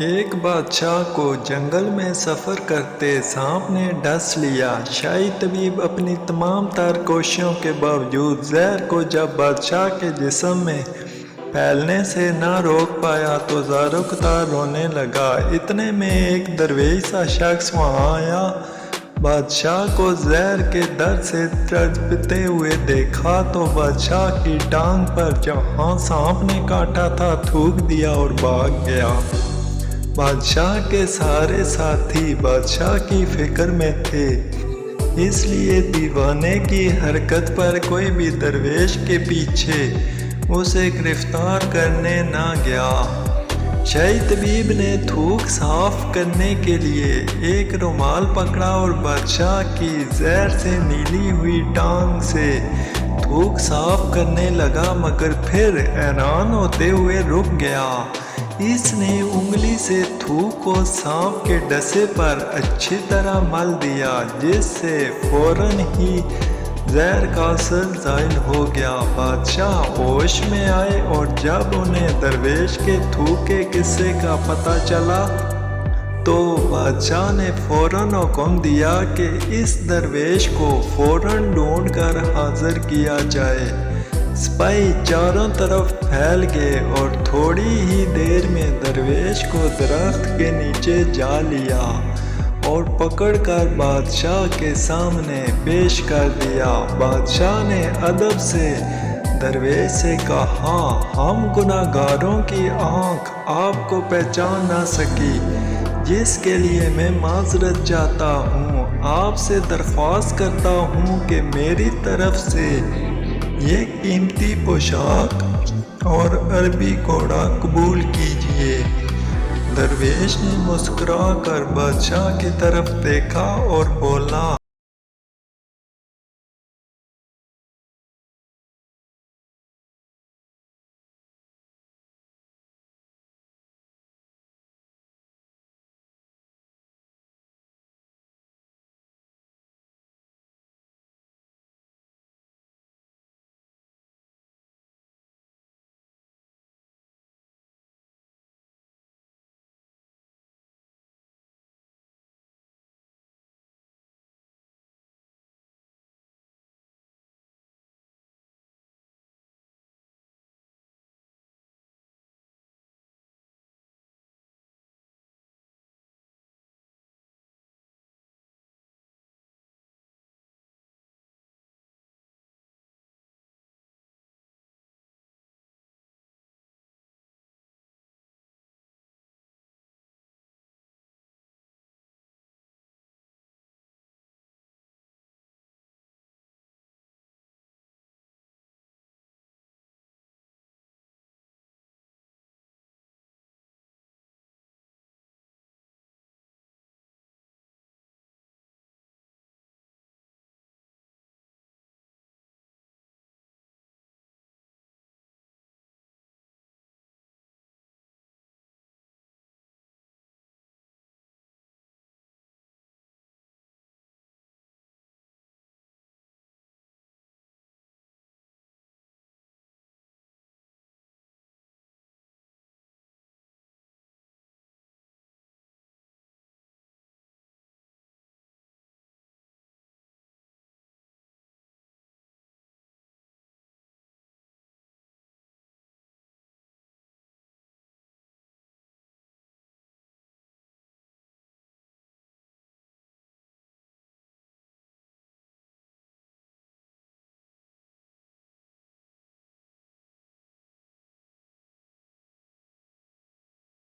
ایک بادشاہ کو جنگل میں سفر کرتے سانپ نے ڈس لیا۔ شاہی طبیب اپنی تمام تر کوششوں کے باوجود زہر کو جب بادشاہ کے جسم میں پھیلنے سے نہ روک پایا تو زاروں قطار رونے لگا۔ اتنے میں ایک درویش سا شخص وہاں آیا۔ بادشاہ کو زہر کے درد سے تڑپتے ہوئے دیکھا تو بادشاہ کی ٹانگ پر جہاں سانپ نے کاٹا تھا تھوک دیا اور بھاگ گیا۔ بادشاہ کے سارے ساتھی بادشاہ کی فکر میں تھے، اس لیے دیوانے کی حرکت پر کوئی بھی درویش کے پیچھے اسے گرفتار کرنے نہ گیا۔ شاہی طبیب نے تھوک صاف کرنے کے لیے ایک رومال پکڑا اور بادشاہ کی زہر سے نیلی ہوئی ٹانگ سے تھوک صاف کرنے لگا، مگر پھر حیران ہوتے ہوئے رک گیا۔ اس نے انگلی سے تھوک کو سانپ کے ڈسے پر اچھی طرح مل دیا، جس سے فوراً ہی زہر کا اثر زائل ہو گیا۔ بادشاہ ہوش میں آئے اور جب انہیں درویش کے تھوک کے قصے کا پتہ چلا تو بادشاہ نے فوراً حکم دیا کہ اس درویش کو فوراً ڈھونڈ کر حاضر کیا جائے۔ سپاہی چاروں طرف پھیل گئے اور تھوڑی ہی دیر میں درویش کو درخت کے نیچے جا لیا اور پکڑ کر بادشاہ کے سامنے پیش کر دیا۔ بادشاہ نے ادب سے درویش سے کہا، ہم گناہ گاروں کی آنکھ آپ کو پہچان نہ سکی، جس کے لیے میں معذرت چاہتا ہوں۔ آپ سے درخواست کرتا ہوں کہ میری طرف سے یہ قیمتی پوشاک اور عربی گھوڑا قبول کیجیے۔ درویش نے مسکرا کر بادشاہ کی طرف دیکھا اور بولا،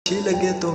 اچھی لگے تو